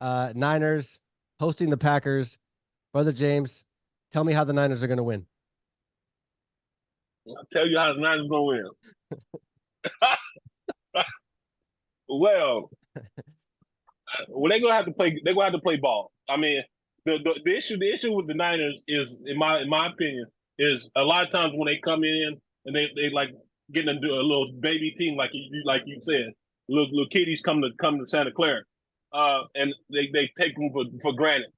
Niners hosting the Packers. Brother James, tell me how the Niners are going to win. I'll tell you how the Niners gonna win. Well, they're gonna have to play. They're gonna have to play ball. I mean, the issue with the Niners is, in my opinion, is a lot of times when they come in and they like getting into a little baby team, like you said, little kiddies come to Santa Clara, and they take them for granted.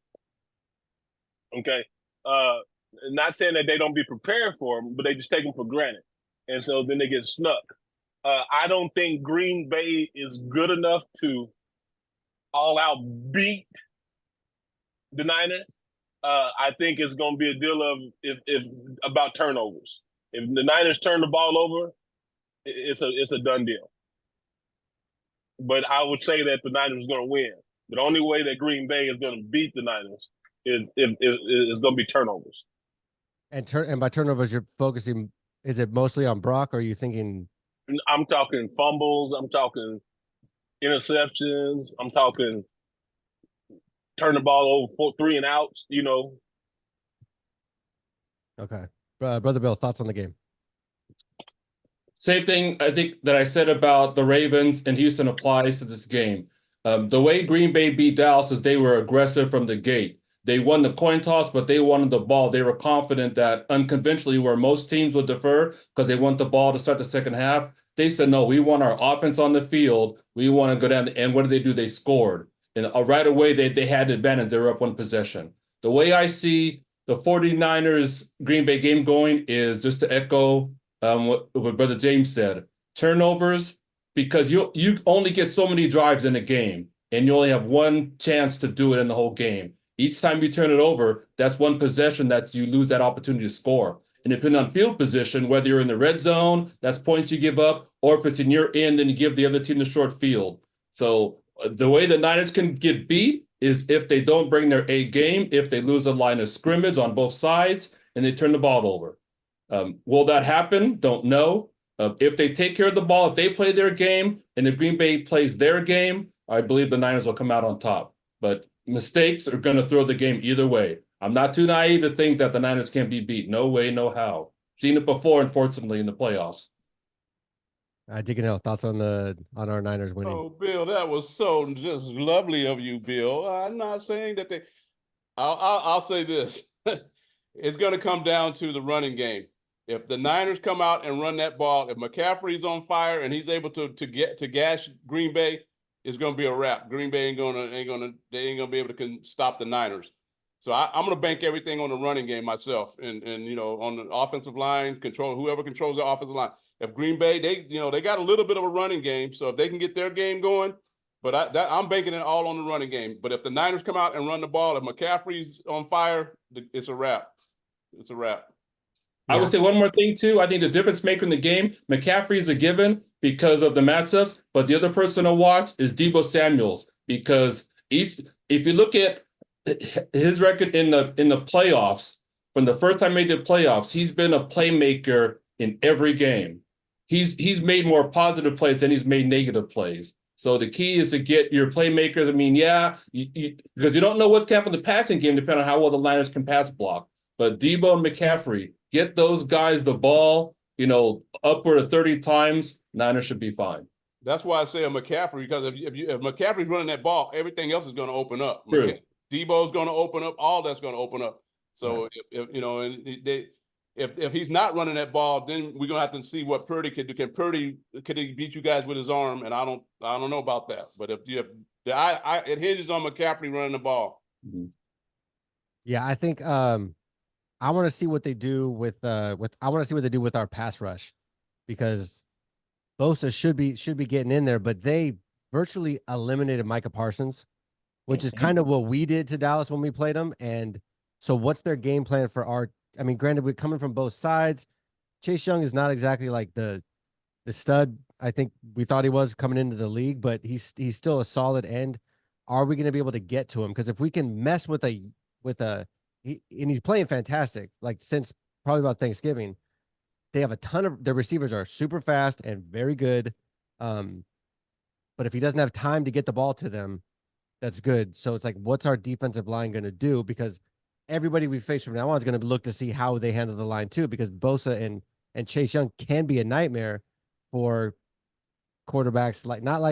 Okay, not saying that they don't be prepared for them, but they just take them for granted, and so then they get snuck. I don't think Green Bay is good enough to all out beat the Niners. I think it's going to be a deal of if about turnovers. If the Niners turn the ball over, it's a done deal. But I would say that the Niners are going to win. The only way that Green Bay is going to beat the Niners is going to be turnovers. And by turnovers, you're focusing. Is it mostly on Brock, or are you thinking? I'm talking fumbles. I'm talking interceptions. I'm talking turn the ball over 3 and outs. Okay, Brother Bill, thoughts on the game? Same thing I think that I said about the Ravens and Houston applies to this game. The way Green Bay beat Dallas is they were aggressive from the gate. They won the coin toss, but they wanted the ball. They were confident that unconventionally, where most teams would defer because they want the ball to start the second half, they said, no, we want our offense on the field. We want to go down. And what did they do? They scored. And right away, they had the advantage. They were up one possession. The way I see the 49ers Green Bay game going is just to echo what Brother James said. Turnovers, because you only get so many drives in a game, and you only have one chance to do it in the whole game. Each time you turn it over, that's one possession that you lose that opportunity to score. And depending on field position, whether you're in the red zone, that's points you give up, or if it's in your end, then you give the other team the short field. So the way the Niners can get beat is if they don't bring their A game, if they lose a line of scrimmage on both sides, and they turn the ball over. Will that happen? Don't know. If they take care of the ball, if they play their game, and if Green Bay plays their game, I believe the Niners will come out on top. But mistakes are going to throw the game either way. I'm not too naive to think that the Niners can't be beat. No way, no how. Seen it before, unfortunately, in the playoffs. Deacon, thoughts on our Niners winning? Oh, Bill, that was so just lovely of you, Bill. I'm not saying that they. I'll say this: it's going to come down to the running game. If the Niners come out and run that ball, if McCaffrey's on fire and he's able to gash Green Bay, it's going to be a wrap. Green Bay ain't gonna be able to stop the Niners. So I'm going to bank everything on the running game myself, and on the offensive line, whoever controls the offensive line. If Green Bay, they got a little bit of a running game, so if they can get their game going, but I'm banking it all on the running game. But if the Niners come out and run the ball, if McCaffrey's on fire, it's a wrap. It's a wrap. I would say one more thing, too. I think the difference maker in the game, McCaffrey is a given because of the matchups, but the other person to watch is Deebo Samuels, because if you look at his record in the playoffs, from the first time he made the playoffs, he's been a playmaker in every game. He's made more positive plays than he's made negative plays. So the key is to get your playmakers. I mean, because you don't know what's happening in the passing game, depending on how well the Niners can pass block. But Deebo and McCaffrey, get those guys the ball, upward of 30 times, Niners should be fine. That's why I say a McCaffrey, because if McCaffrey's running that ball, everything else is going to open up. True. Debo's going to open up. All that's going to open up. So if he's not running that ball, then we're going to have to see what Purdy could do. Could he beat you guys with his arm? And I don't know about that. But it hinges on McCaffrey running the ball. Mm-hmm. Yeah, I think I want to see what they do with our pass rush, because Bosa should be getting in there, but they virtually eliminated Micah Parsons, which is kind of what we did to Dallas when we played them. And so what's their game plan for granted, we're coming from both sides. Chase Young is not exactly like the stud I think we thought he was coming into the league, but he's still a solid end. Are we going to be able to get to him? Because if we can mess with and he's playing fantastic, like since probably about Thanksgiving, they have a ton of their receivers are super fast and very good. But if he doesn't have time to get the ball to them, that's good. So it's like, what's our defensive line going to do? Because everybody we face from now on is going to look to see how they handle the line too. Because Bosa and Chase Young can be a nightmare for quarterbacks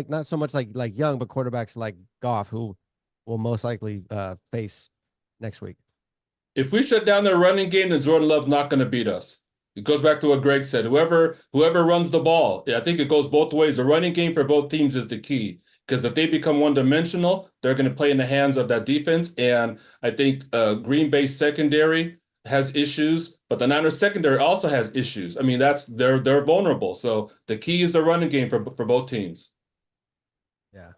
not so much like Young, but quarterbacks like Goff, who will most likely face next week. If we shut down their running game, then Jordan Love's not going to beat us. It goes back to what Greg said. Whoever runs the ball, I think it goes both ways. The running game for both teams is the key. Because if they become one-dimensional, they're going to play in the hands of that defense. And I think Green Bay secondary has issues, but the Niners secondary also has issues. I mean, they're vulnerable. So the key is the running game for both teams. Yeah.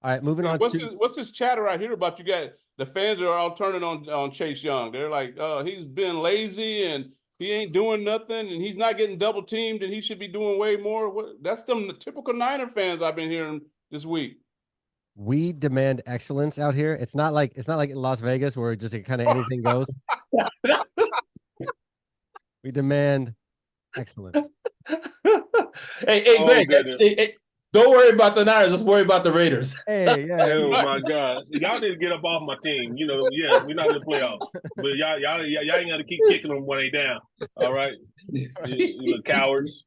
All right, moving on. What's this chatter I hear about you guys? The fans are all turning on Chase Young. They're like, he's been lazy and he ain't doing nothing and he's not getting double teamed and he should be doing way more. That's the typical Niner fans I've been hearing this week. We demand excellence out here. It's not like Las Vegas where just kind of anything goes. We demand excellence. Hey, Greg, hey, don't worry about the Niners. Let's worry about the Raiders. Hey, yeah. Oh my God, y'all need to get up off my team. You know, yes, we're not in the playoffs, but y'all ain't got to keep kicking them when they down. All right, you cowards.